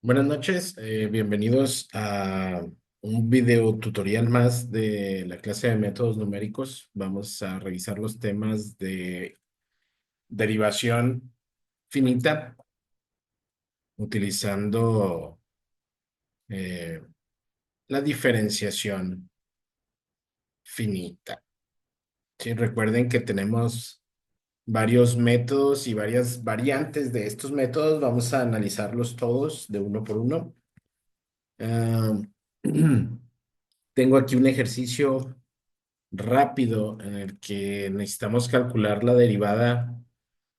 Buenas noches, bienvenidos a un video tutorial más de la clase de métodos numéricos. Vamos a revisar los temas de derivación finita utilizando eh, la diferenciación finita. Sí, recuerden que tenemos varios métodos y varias variantes de estos métodos. Vamos a analizarlos todos de uno por uno. Ah, tengo aquí un ejercicio rápido en el que necesitamos calcular la derivada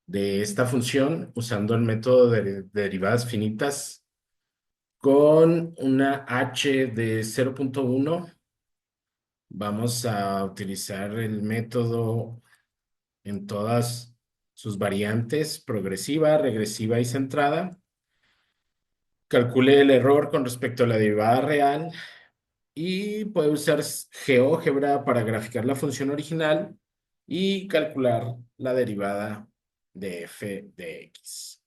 de esta función usando el método de derivadas finitas con una h de 0,1. Vamos a utilizar el método en todas sus variantes: progresiva, regresiva y centrada. Calcule el error con respecto a la derivada real y puede usar GeoGebra para graficar la función original y calcular la derivada de f de x.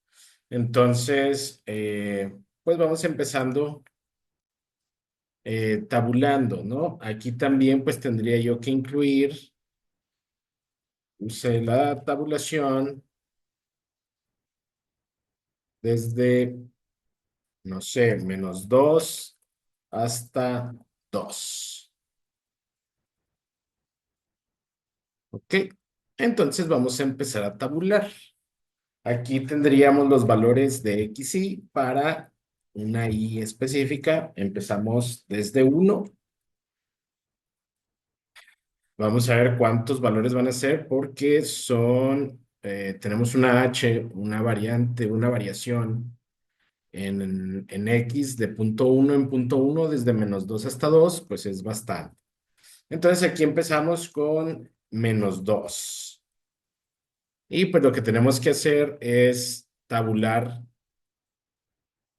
Entonces, pues vamos empezando tabulando, ¿no? Aquí también pues tendría yo que incluir, use la tabulación desde, no sé, -2 hasta 2. ¿Ok? Entonces vamos a empezar a tabular. Aquí tendríamos los valores de x y para una y específica. Empezamos desde 1. Vamos a ver cuántos valores van a ser porque tenemos una h, una variante, una variación en x de punto 1 en punto 1 desde -2 hasta 2, pues es bastante. Entonces aquí empezamos con -2. Y pues lo que tenemos que hacer es tabular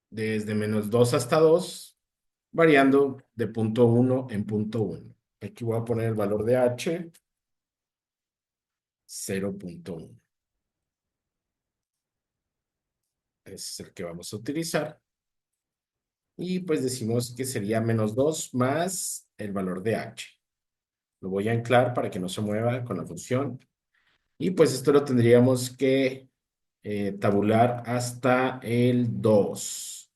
desde -2 hasta 2, variando de punto 1 en punto 1. Aquí voy a poner el valor de h, 0,1. Ese es el que vamos a utilizar. Y pues decimos que sería -2 más el valor de h. Lo voy a anclar para que no se mueva con la función. Y pues esto lo tendríamos que tabular hasta el 2.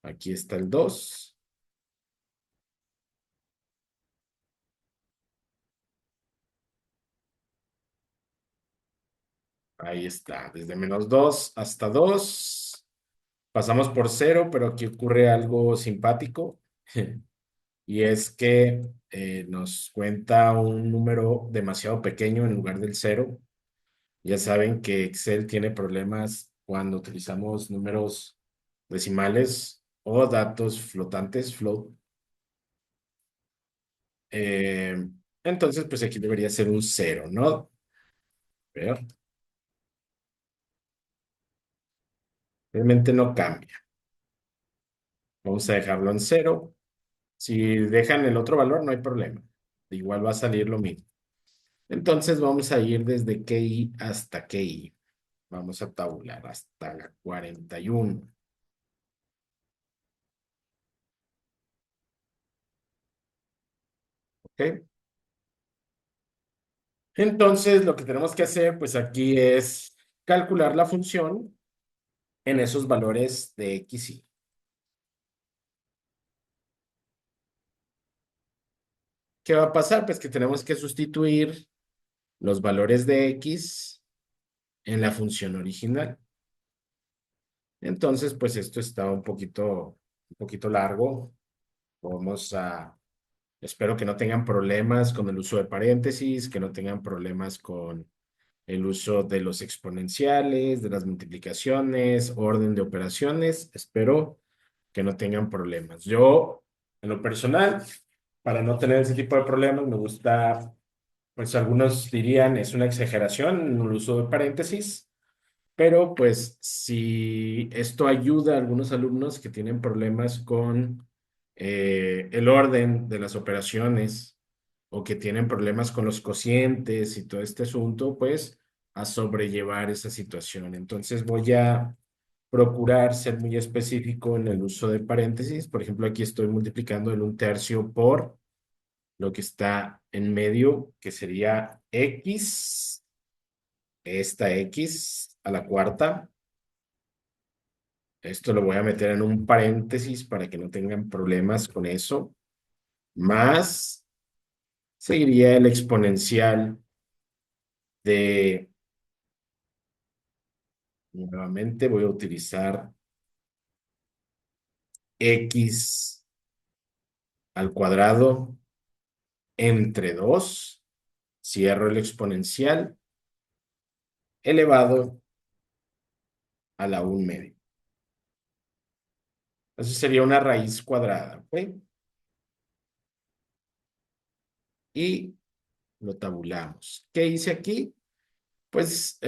Aquí está el 2. Ahí está, desde -2 hasta 2. Pasamos por 0, pero aquí ocurre algo simpático. Y es que nos cuenta un número demasiado pequeño en lugar del 0. Ya saben que Excel tiene problemas cuando utilizamos números decimales o datos flotantes, float. Eh, entonces, pues aquí debería ser un 0, ¿no? A ver, realmente no cambia. Vamos a dejarlo en 0. Si dejan el otro valor, no hay problema. Igual va a salir lo mismo. Entonces vamos a ir desde KI hasta KI. Vamos a tabular hasta la 41. ¿Ok? Entonces lo que tenemos que hacer, pues aquí es calcular la función en esos valores de X y. ¿Qué va a pasar? Pues que tenemos que sustituir los valores de X en la función original. Entonces, pues esto está un poquito largo. Vamos a Espero que no tengan problemas con el uso de paréntesis, que no tengan problemas con el uso de los exponenciales, de las multiplicaciones, orden de operaciones. Espero que no tengan problemas. Yo, en lo personal, para no tener ese tipo de problemas, me gusta, pues algunos dirían es una exageración en el uso de paréntesis, pero pues si esto ayuda a algunos alumnos que tienen problemas con el orden de las operaciones o que tienen problemas con los cocientes y todo este asunto, pues a sobrellevar esa situación. Entonces voy a procurar ser muy específico en el uso de paréntesis. Por ejemplo, aquí estoy multiplicando el 1/3 por lo que está en medio, que sería x, esta x a la cuarta. Esto lo voy a meter en un paréntesis para que no tengan problemas con eso. Más seguiría el exponencial de, nuevamente voy a utilizar x al cuadrado entre 2, cierro el exponencial, elevado a la 1/2. Eso sería una raíz cuadrada, ¿ok? Y lo tabulamos. ¿Qué hice aquí? Pues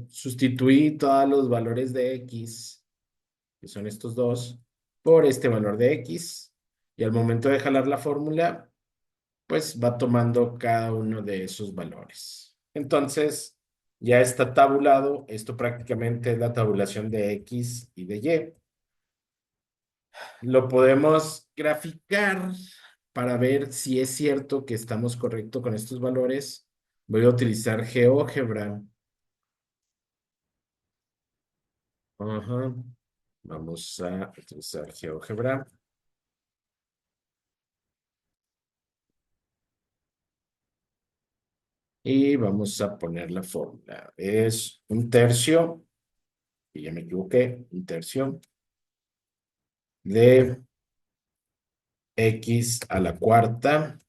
sustituí todos los valores de x, que son estos dos, por este valor de x. Y al momento de jalar la fórmula, pues va tomando cada uno de esos valores. Entonces, ya está tabulado. Esto prácticamente es la tabulación de x y de y. Lo podemos graficar para ver si es cierto que estamos correcto con estos valores. Voy a utilizar GeoGebra. Ajá. Vamos a utilizar GeoGebra y vamos a poner la fórmula. Es 1/3, y ya me equivoqué, 1/3 de x a la cuarta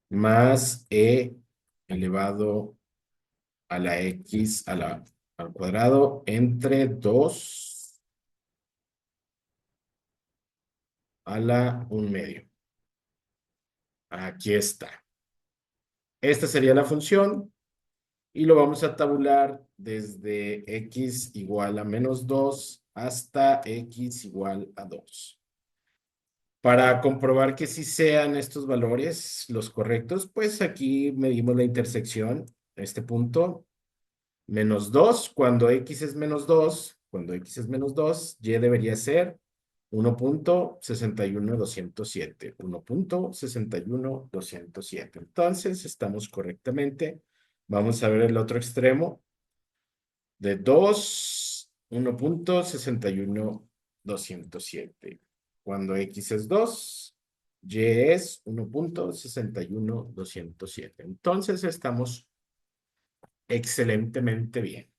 más elevado a la x al cuadrado entre 2 a la 1/2. Aquí está. Esta sería la función y lo vamos a tabular desde x igual a -2 hasta x igual a 2. Para comprobar que sí sean estos valores los correctos, pues aquí medimos la intersección, este punto, -2, cuando x es -2, cuando x es -2, y debería ser 1.61207, 1.61207. Entonces, estamos correctamente. Vamos a ver el otro extremo de 2, 1.61207. Cuando x es 2, y es 1.61207. Entonces, estamos excelentemente bien.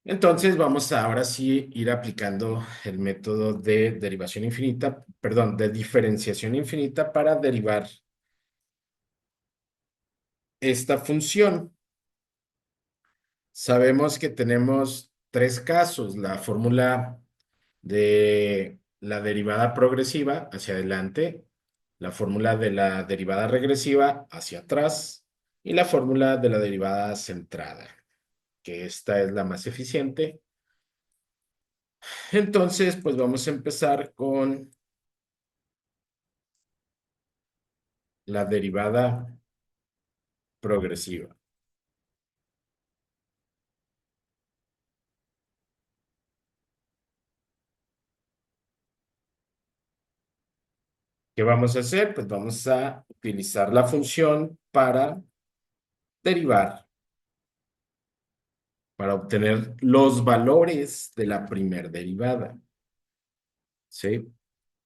Entonces vamos a ahora sí ir aplicando el método de derivación infinita, perdón, de diferenciación infinita para derivar esta función. Sabemos que tenemos tres casos: la fórmula de la derivada progresiva hacia adelante, la fórmula de la derivada regresiva hacia atrás y la fórmula de la derivada centrada, que esta es la más eficiente. Entonces, pues vamos a empezar con la derivada progresiva. ¿Qué vamos a hacer? Pues vamos a utilizar la función para derivar, para obtener los valores de la primer derivada, ¿sí?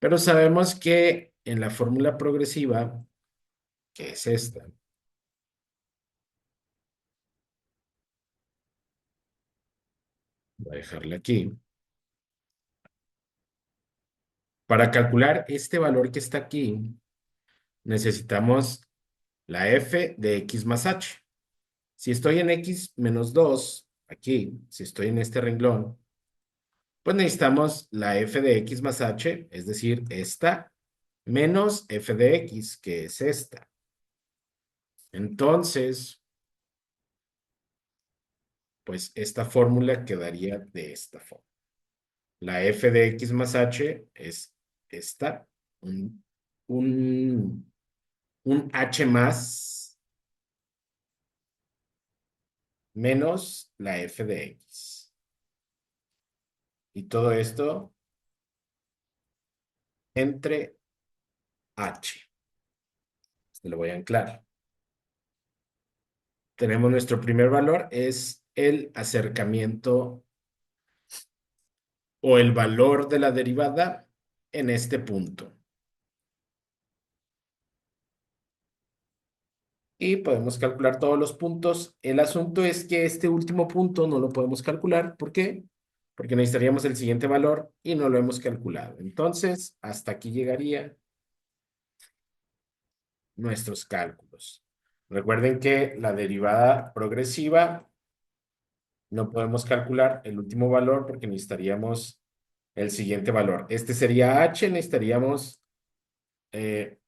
Pero sabemos que en la fórmula progresiva, que es esta, voy a dejarla aquí, para calcular este valor que está aquí, necesitamos la f de x más h. Si estoy en x menos 2 aquí, si estoy en este renglón, pues necesitamos la f de x más h, es decir, esta, menos f de x, que es esta. Entonces, pues esta fórmula quedaría de esta forma. La f de x más h es esta, un, un, un h más menos la f de x. Y todo esto entre h. Se lo voy a anclar. Tenemos nuestro primer valor, es el acercamiento o el valor de la derivada en este punto. Y podemos calcular todos los puntos. El asunto es que este último punto no lo podemos calcular. ¿Por qué? Porque necesitaríamos el siguiente valor y no lo hemos calculado. Entonces, hasta aquí llegaría nuestros cálculos. Recuerden que la derivada progresiva no podemos calcular el último valor porque necesitaríamos el siguiente valor. Este sería h, necesitaríamos, eh,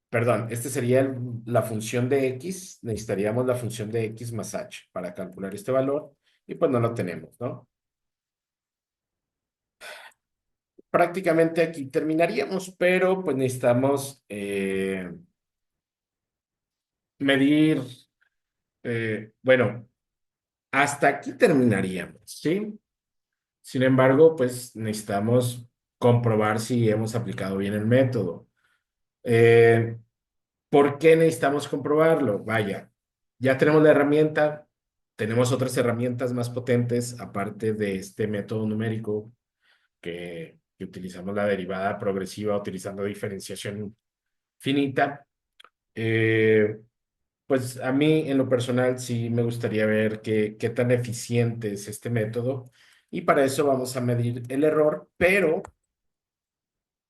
perdón, este sería la función de x, necesitaríamos la función de x más h para calcular este valor y pues no lo tenemos, ¿no? Prácticamente aquí terminaríamos, pero pues necesitamos medir, bueno, hasta aquí terminaríamos, ¿sí? Sin embargo, pues necesitamos comprobar si hemos aplicado bien el método. Eh, ¿Por qué necesitamos comprobarlo? Vaya, ya tenemos la herramienta, tenemos otras herramientas más potentes aparte de este método numérico que utilizamos la derivada progresiva utilizando diferenciación finita. Eh, pues a mí en lo personal sí me gustaría ver qué tan eficiente es este método y para eso vamos a medir el error, pero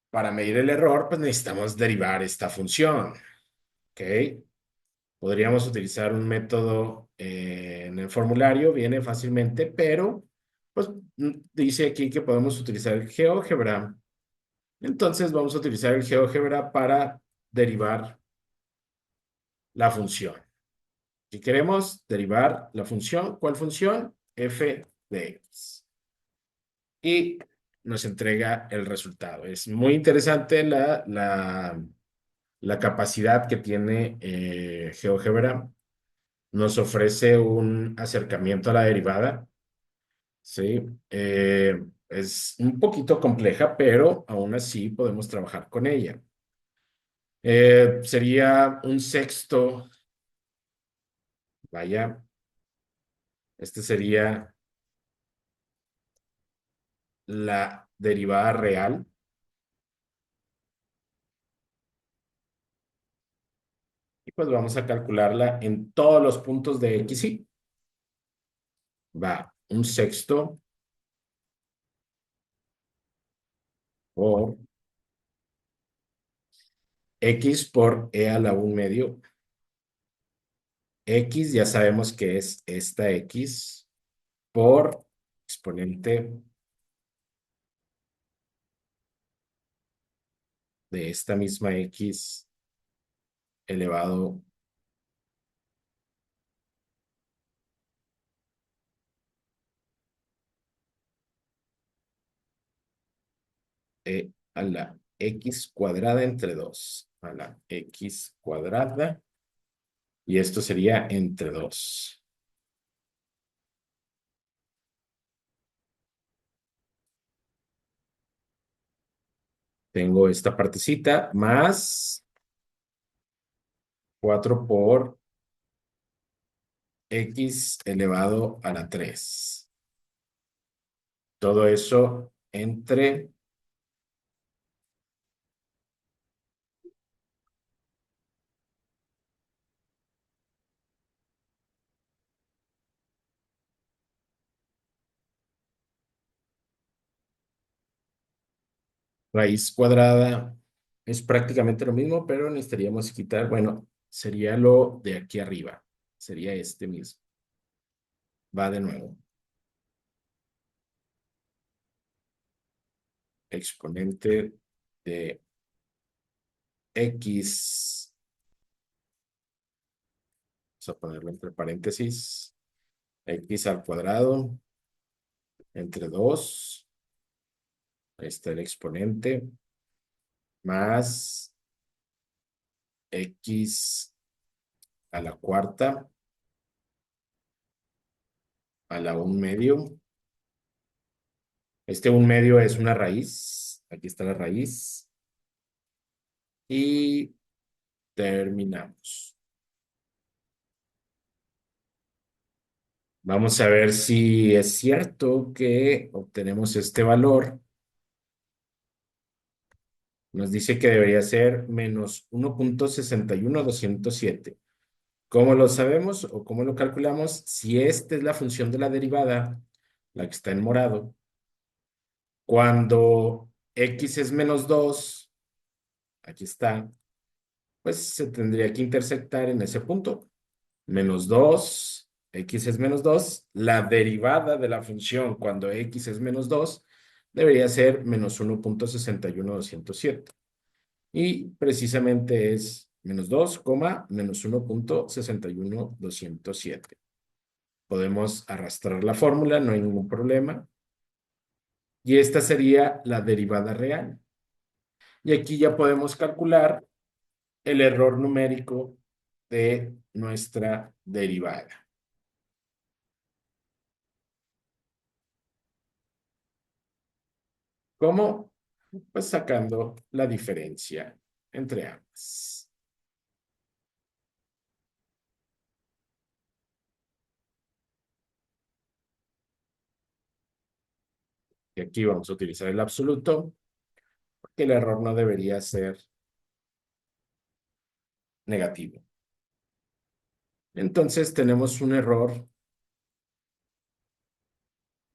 para medir el error pues necesitamos derivar esta función, ¿ok? Podríamos utilizar un método en el formulario, viene fácilmente, pero pues dice aquí que podemos utilizar el GeoGebra. Entonces vamos a utilizar el GeoGebra para derivar la función. Si queremos derivar la función, ¿cuál función? F de X. Y nos entrega el resultado. Es muy interesante la capacidad que tiene GeoGebra. Nos ofrece un acercamiento a la derivada, ¿sí? Es un poquito compleja, pero aún así podemos trabajar con ella. Sería un sexto, vaya, este sería la derivada real. Y pues vamos a calcularla en todos los puntos de X, y va un sexto por X por E a la 1/2. X ya sabemos que es esta X por exponente de esta misma X elevado a la X cuadrada entre 2, a la X cuadrada, y esto sería entre 2. Tengo esta partecita más 4 por X elevado a la 3. Todo eso entre raíz cuadrada. Es prácticamente lo mismo, pero necesitaríamos quitar, bueno, sería lo de aquí arriba. Sería este mismo. Va de nuevo. Exponente de X. Vamos a ponerlo entre paréntesis. X al cuadrado entre 2. Ahí está el exponente. Más X a la cuarta a la 1/2 Este un medio es una raíz. Aquí está la raíz. Y terminamos. Vamos a ver si es cierto que obtenemos este valor. Nos dice que debería ser menos 1,61207. ¿Cómo lo sabemos o cómo lo calculamos? Si esta es la función de la derivada, la que está en morado, cuando x es menos 2, aquí está, pues se tendría que intersectar en ese punto. Menos 2, x es menos 2, la derivada de la función cuando x es menos 2 debería ser menos 1,61207. Y precisamente es menos 2, menos 1,61207. Podemos arrastrar la fórmula, no hay ningún problema. Y esta sería la derivada real. Y aquí ya podemos calcular el error numérico de nuestra derivada. ¿Cómo? Pues sacando la diferencia entre ambas. Y aquí vamos a utilizar el absoluto, porque el error no debería ser negativo. Entonces tenemos un error.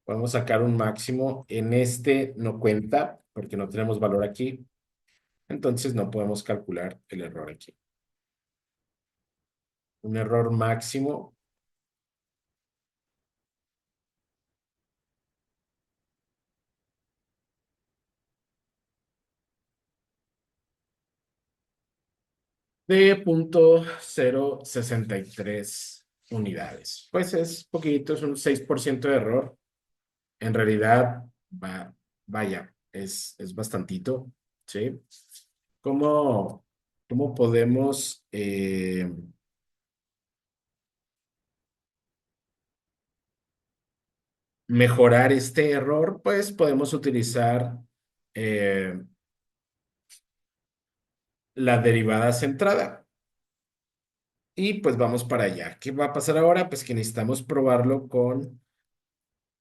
Podemos sacar un máximo. En este no cuenta, porque no tenemos valor aquí. Entonces no podemos calcular el error aquí. Un error máximo de 0,063 unidades. Pues es poquito, es un 6% de error. En realidad, vaya, es bastantito, ¿sí? ¿Cómo, cómo podemos mejorar este error? Pues podemos utilizar eh, la derivada centrada. Y pues vamos para allá. ¿Qué va a pasar ahora? Pues que necesitamos probarlo con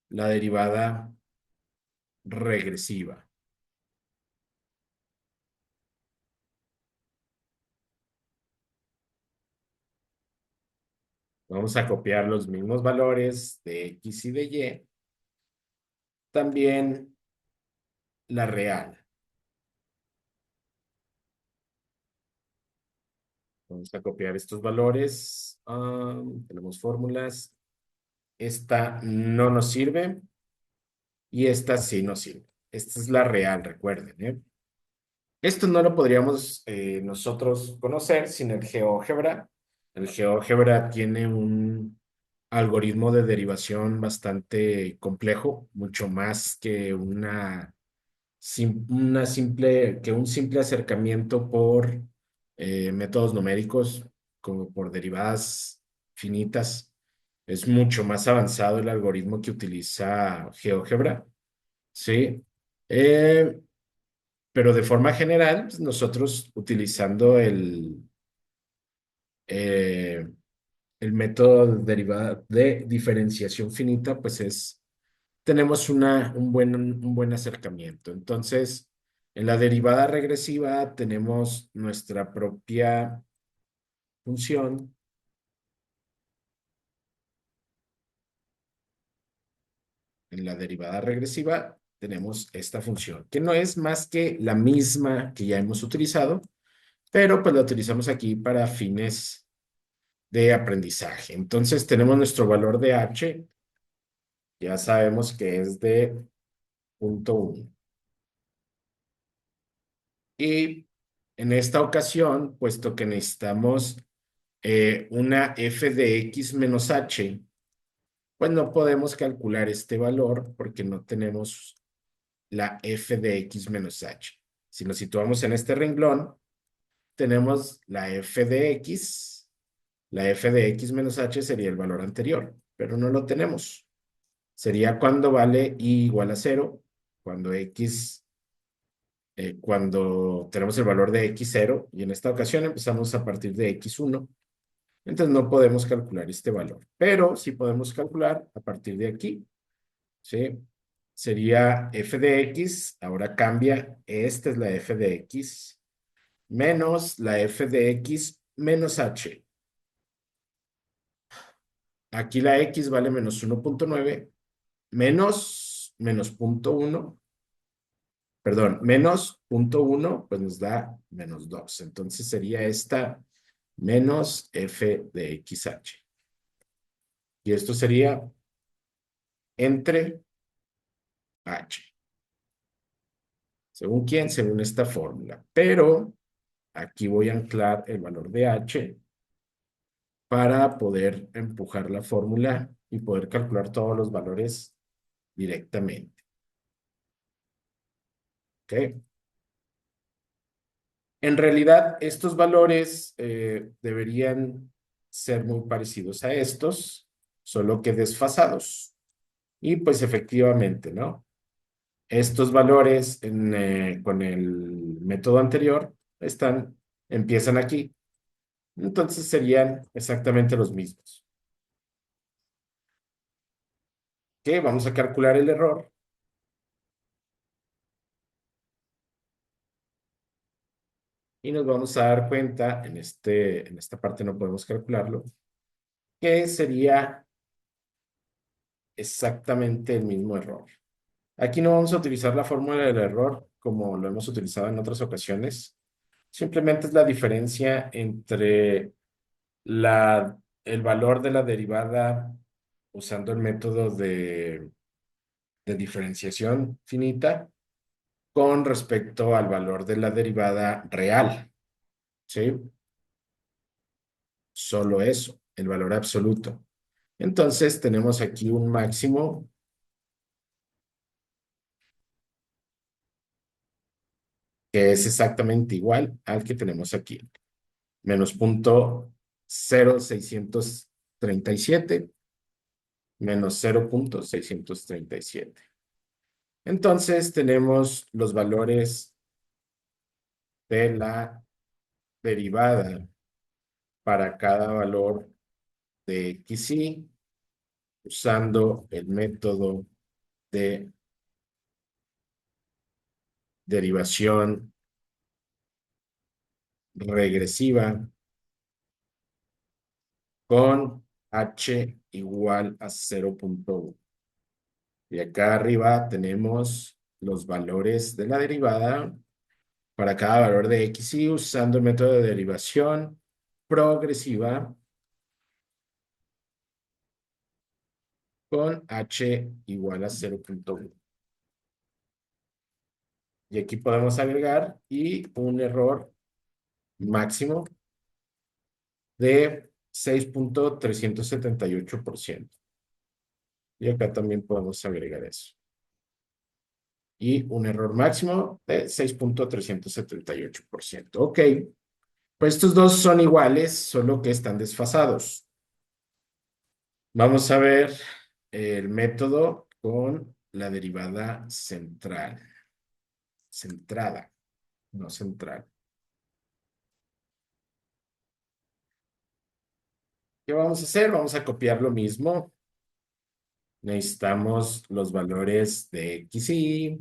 la derivada regresiva. Vamos a copiar los mismos valores de X y de Y. También la real. Vamos a copiar estos valores. Tenemos fórmulas. Esta no nos sirve y esta sí nos sirve. Esta es la real, recuerden, ¿eh? Esto no lo podríamos nosotros conocer sin el GeoGebra. El GeoGebra tiene un algoritmo de derivación bastante complejo, mucho más que un simple acercamiento por métodos numéricos, como por derivadas finitas. Es mucho más avanzado el algoritmo que utiliza GeoGebra, ¿sí? Eh, pero de forma general, pues, nosotros utilizando eh, el método de derivada de diferenciación finita, pues tenemos un buen acercamiento. Entonces, en la derivada regresiva tenemos nuestra propia función. En la derivada regresiva tenemos esta función, que no es más que la misma que ya hemos utilizado, pero pues la utilizamos aquí para fines de aprendizaje. Entonces tenemos nuestro valor de h, ya sabemos que es de 0,1. Y en esta ocasión, puesto que necesitamos una f de x menos h, pues no podemos calcular este valor porque no tenemos la f de x menos h. Si nos situamos en este renglón, tenemos la f de x. La f de x menos h sería el valor anterior, pero no lo tenemos. Sería cuando vale y igual a 0. cuando cuando tenemos el valor de x0 y en esta ocasión empezamos a partir de x1. Entonces no podemos calcular este valor, pero sí podemos calcular a partir de aquí, ¿sí? Sería f de x, ahora cambia, esta es la f de x, menos la f de x menos h. Aquí la x vale -1.9, menos punto uno, perdón, menos punto uno, pues nos da -2. Entonces sería esta menos f de xh. Y esto sería entre h. ¿Según quién? Según esta fórmula. Pero aquí voy a anclar el valor de h para poder empujar la fórmula y poder calcular todos los valores directamente. ¿Ok? En realidad, estos valores deberían ser muy parecidos a estos, solo que desfasados. Y pues efectivamente, ¿no? Estos valores con el método anterior empiezan aquí. Entonces serían exactamente los mismos. ¿Ok? Vamos a calcular el error. Y nos vamos a dar cuenta, en esta parte no podemos calcularlo, que sería exactamente el mismo error. Aquí no vamos a utilizar la fórmula del error como lo hemos utilizado en otras ocasiones. Simplemente es la diferencia entre el valor de la derivada usando el método de diferenciación finita con respecto al valor de la derivada real. ¿Sí? Solo eso, el valor absoluto. Entonces tenemos aquí un máximo que es exactamente igual al que tenemos aquí. Menos punto 0,637 menos 0,637. Entonces tenemos los valores de la derivada para cada valor de xy usando el método de derivación regresiva con h igual a 0,1. Y acá arriba tenemos los valores de la derivada para cada valor de xy usando el método de derivación progresiva con h igual a 0,1. Y aquí podemos agregar y un error máximo de 6,378%. Y acá también podemos agregar eso. Y un error máximo de 6,378%. Ok, pues estos dos son iguales, solo que están desfasados. Vamos a ver el método con la derivada central. Centrada, no central. ¿Qué vamos a hacer? Vamos a copiar lo mismo. Necesitamos los valores de xy.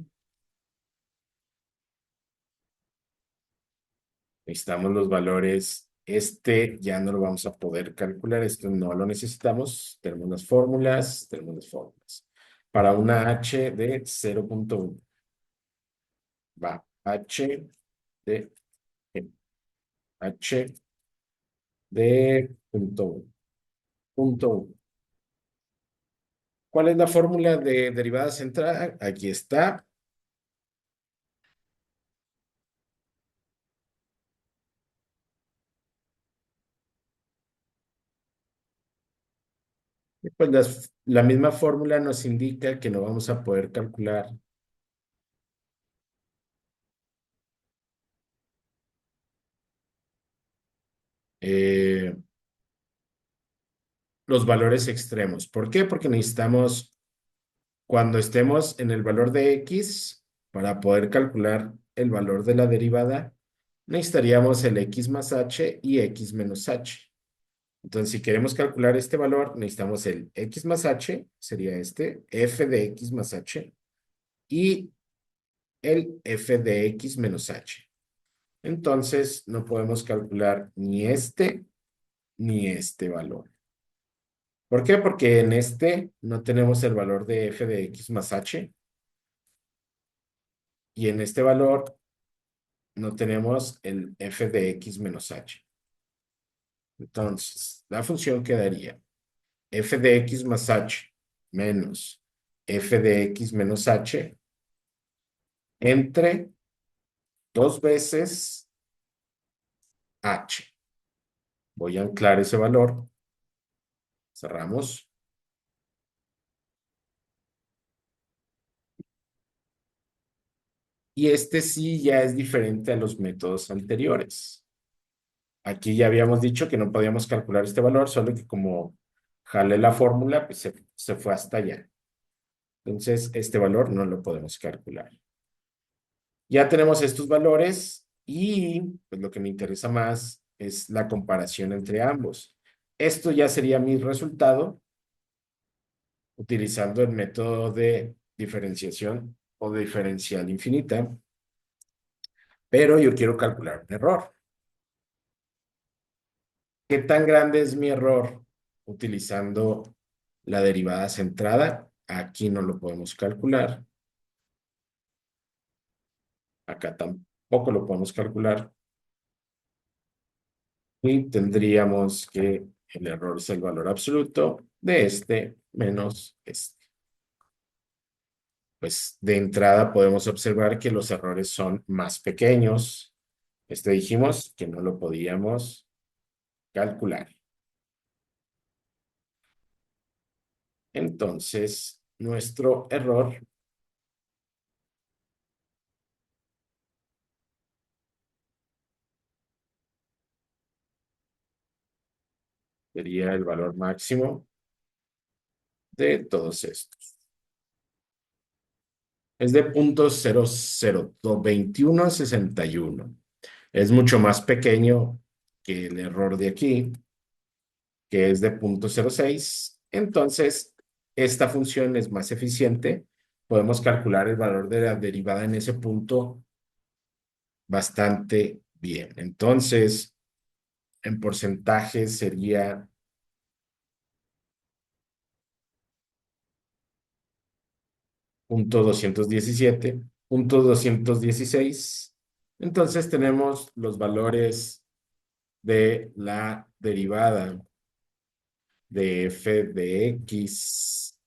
Necesitamos los valores. Este ya no lo vamos a poder calcular. Esto no lo necesitamos. Tenemos las fórmulas. Tenemos las fórmulas. Para una h de 0,1. Va h de h de punto 1. ¿Cuál es la fórmula de derivada central? Aquí está. Y pues la misma fórmula nos indica que no vamos a poder calcular eh, los valores extremos. ¿Por qué? Porque necesitamos Cuando estemos en el valor de x, para poder calcular el valor de la derivada, necesitaríamos el x más h y x menos h. Entonces, si queremos calcular este valor, necesitamos el x más h, sería este, f de x más h, y el f de x menos h. Entonces, no podemos calcular ni este valor. ¿Por qué? Porque en este no tenemos el valor de f de x más h, y en este valor no tenemos el f de x menos h. Entonces, la función quedaría f de x más h menos f de x menos h entre dos veces h. Voy a anclar ese valor. Cerramos. Y este sí ya es diferente a los métodos anteriores. Aquí ya habíamos dicho que no podíamos calcular este valor, solo que como jalé la fórmula, pues se fue hasta allá. Entonces, este valor no lo podemos calcular. Ya tenemos estos valores y pues, lo que me interesa más es la comparación entre ambos. Esto ya sería mi resultado utilizando el método de diferenciación o de diferencial infinita, pero yo quiero calcular un error. ¿Qué tan grande es mi error utilizando la derivada centrada? Aquí no lo podemos calcular. Acá tampoco lo podemos calcular. Y tendríamos que el error es el valor absoluto de este menos este. Pues de entrada podemos observar que los errores son más pequeños. Este dijimos que no lo podíamos calcular. Entonces, nuestro error sería el valor máximo de todos estos. Es de 0.002161. Es mucho más pequeño que el error de aquí, que es de 0.06. Entonces, esta función es más eficiente. Podemos calcular el valor de la derivada en ese punto bastante bien. Entonces, en porcentaje sería 0.217, 0.216. Entonces tenemos los valores de la derivada de f de x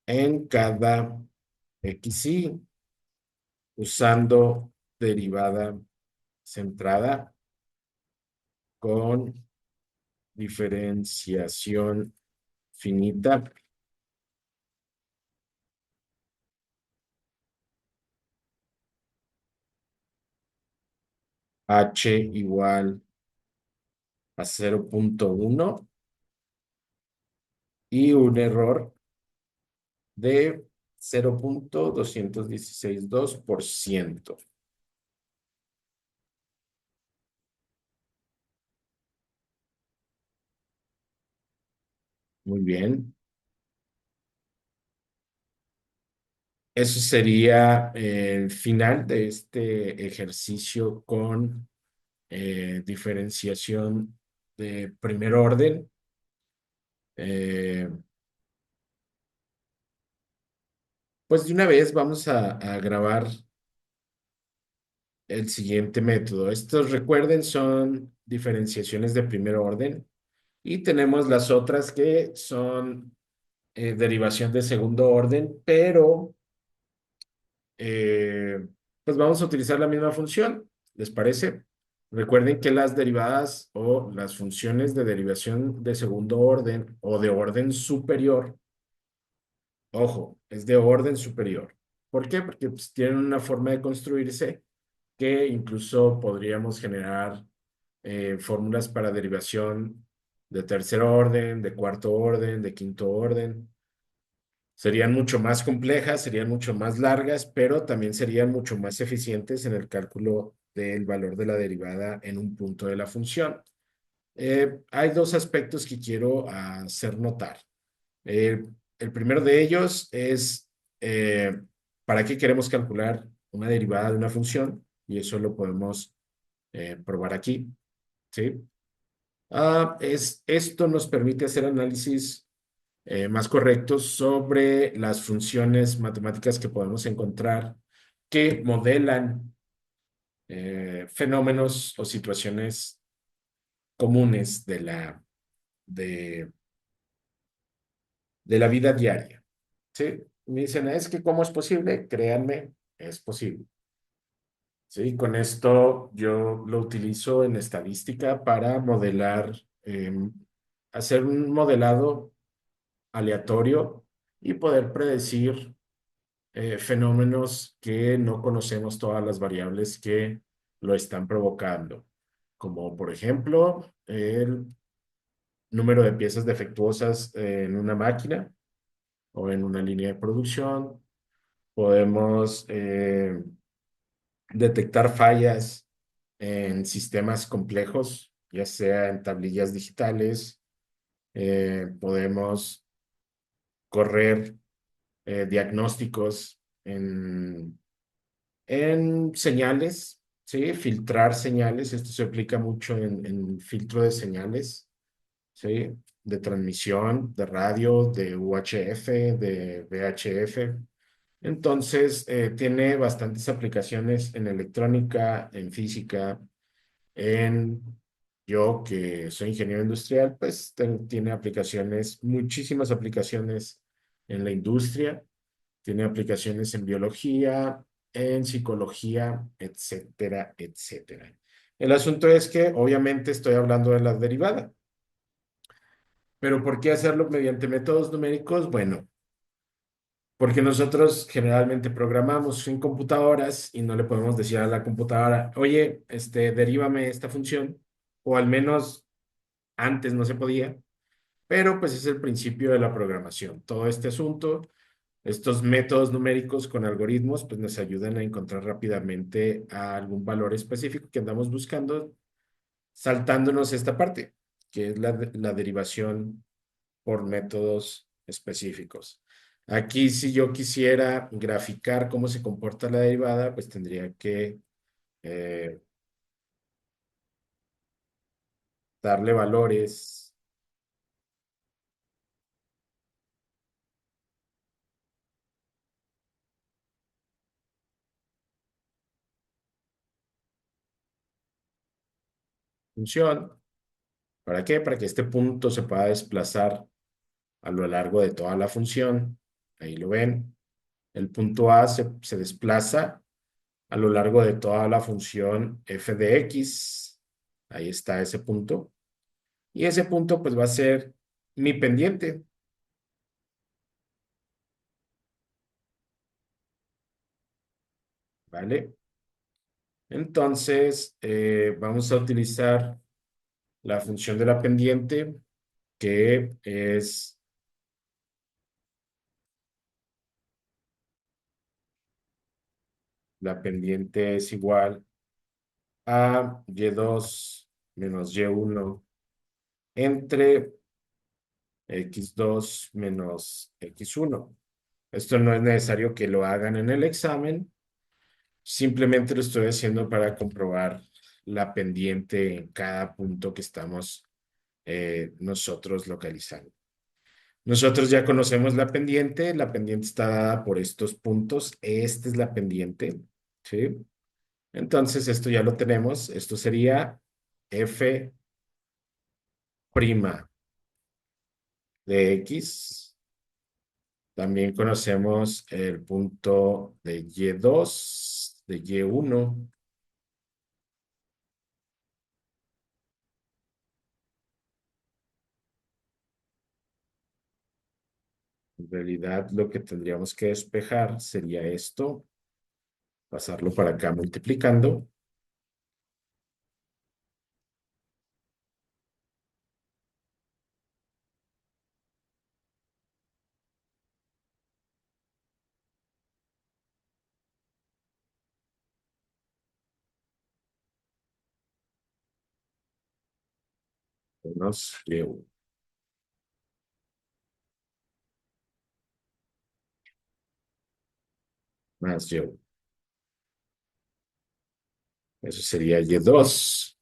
en cada xy usando derivada centrada con diferenciación finita. H igual a 0.1 y un error de 0.2162%. Muy bien. Eso sería el final de este ejercicio con diferenciación de primer orden. Eh, pues de una vez vamos a grabar el siguiente método. Estos, recuerden, son diferenciaciones de primer orden y tenemos las otras que son derivación de segundo orden, pero eh, pues vamos a utilizar la misma función. ¿Les parece? Recuerden que las derivadas o las funciones de derivación de segundo orden o de orden superior, ojo, es de orden superior. ¿Por qué? Porque pues, tienen una forma de construirse que incluso podríamos generar fórmulas para derivación de tercer orden, de cuarto orden, de quinto orden. Serían mucho más complejas, serían mucho más largas, pero también serían mucho más eficientes en el cálculo del valor de la derivada en un punto de la función. Hay dos aspectos que quiero hacer notar. Eh, el primero de ellos es para qué queremos calcular una derivada de una función, y eso lo podemos probar aquí, ¿sí? Esto nos permite hacer análisis más correctos sobre las funciones matemáticas que podemos encontrar que modelan fenómenos o situaciones comunes de, de la vida diaria. ¿Sí? Me dicen, es que ¿cómo es posible? Créanme, es posible. ¿Sí? Con esto yo lo utilizo en estadística para modelar, hacer un modelado aleatorio y poder predecir fenómenos que no conocemos todas las variables que lo están provocando, como por ejemplo el número de piezas defectuosas en una máquina o en una línea de producción. Podemos detectar fallas en sistemas complejos, ya sea en tablillas digitales. Podemos correr diagnósticos en señales, ¿sí? Filtrar señales. Esto se aplica mucho en filtro de señales, ¿sí? De transmisión, de radio, de UHF, de VHF. Entonces, tiene bastantes aplicaciones en electrónica, en física, en... Yo, que soy ingeniero industrial, pues tiene aplicaciones, muchísimas aplicaciones en la industria, tiene aplicaciones en biología, en psicología, etcétera, etcétera. El asunto es que obviamente estoy hablando de la derivada, pero ¿por qué hacerlo mediante métodos numéricos? Bueno, porque nosotros generalmente programamos en computadoras y no le podemos decir a la computadora, oye, derívame esta función, o al menos antes no se podía, pero pues es el principio de la programación. Todo este asunto, estos métodos numéricos con algoritmos, pues nos ayudan a encontrar rápidamente a algún valor específico que andamos buscando, saltándonos esta parte, que es la derivación por métodos específicos. Aquí, si yo quisiera graficar cómo se comporta la derivada, pues tendría que eh, darle valores, función. ¿Para qué? Para que este punto se pueda desplazar a lo largo de toda la función. Ahí lo ven. El punto A se desplaza a lo largo de toda la función f de x. Ahí está ese punto. Y ese punto pues va a ser mi pendiente, ¿vale? Entonces, vamos a utilizar la función de la pendiente, que es la pendiente es igual a y2 menos y1 entre x2 menos x1. Esto no es necesario que lo hagan en el examen, simplemente lo estoy haciendo para comprobar la pendiente en cada punto que estamos nosotros localizando. Nosotros ya conocemos la pendiente está dada por estos puntos, esta es la pendiente, ¿sí? Entonces esto ya lo tenemos, esto sería f' de x. También conocemos el punto de y2, de y1. En realidad lo que tendríamos que despejar sería esto, pasarlo para acá multiplicando. menos Y1 más Y1. Eso sería Y2.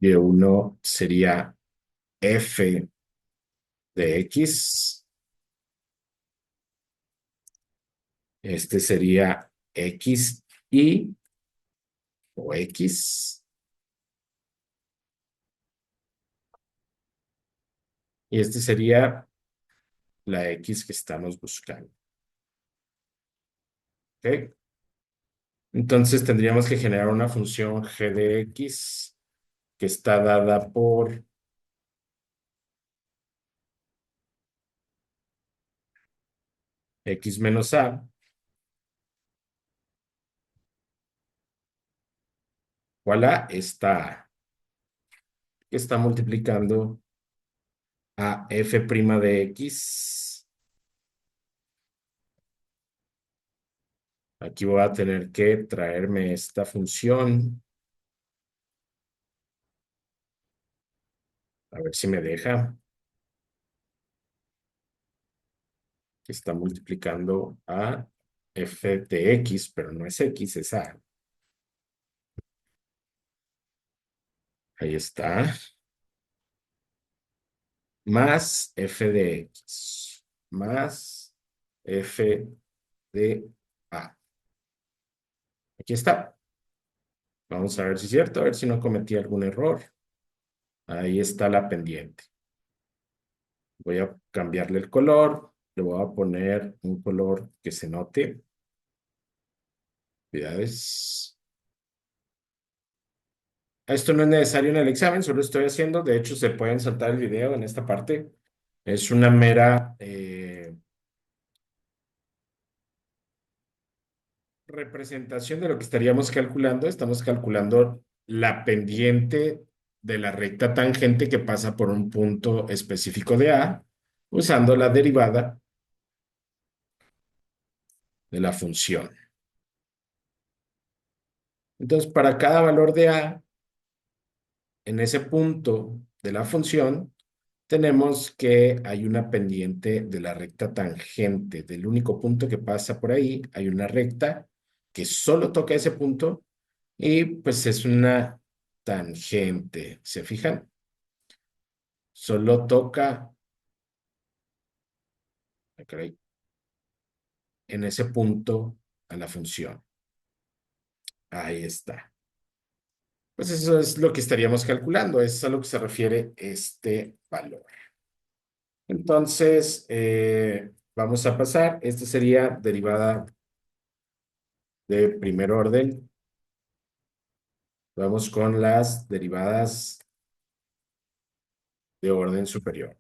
Y1 sería F de X. Este sería XY o X. Y este sería la X que estamos buscando. ¿Ok? Entonces tendríamos que generar una función g de x que está dada por x menos a, igual a esta a, que está multiplicando a f' de x. Aquí voy a tener que traerme esta función, a ver si me deja, que está multiplicando a f de x, pero no es x, es a. Ahí está. Más f de x, más f de a. Aquí está. Vamos a ver si es cierto, a ver si no cometí algún error. Ahí está la pendiente. Voy a cambiarle el color. Le voy a poner un color que se note. Cuidades. Esto no es necesario en el examen, solo estoy haciendo. De hecho, se pueden saltar el video en esta parte. Es una mera representación de lo que estaríamos calculando. Estamos calculando la pendiente de la recta tangente que pasa por un punto específico de A, usando la derivada de la función. Entonces, para cada valor de A, en ese punto de la función, tenemos que hay una pendiente de la recta tangente. Del único punto que pasa por ahí, hay una recta que solo toca ese punto y pues es una tangente. ¿Se fijan? Solo toca ah, caray, en ese punto a la función. Ahí está. Pues eso es lo que estaríamos calculando. Es a lo que se refiere este valor. Entonces, vamos a pasar. Esta sería derivada de primer orden. Vamos con las derivadas de orden superior.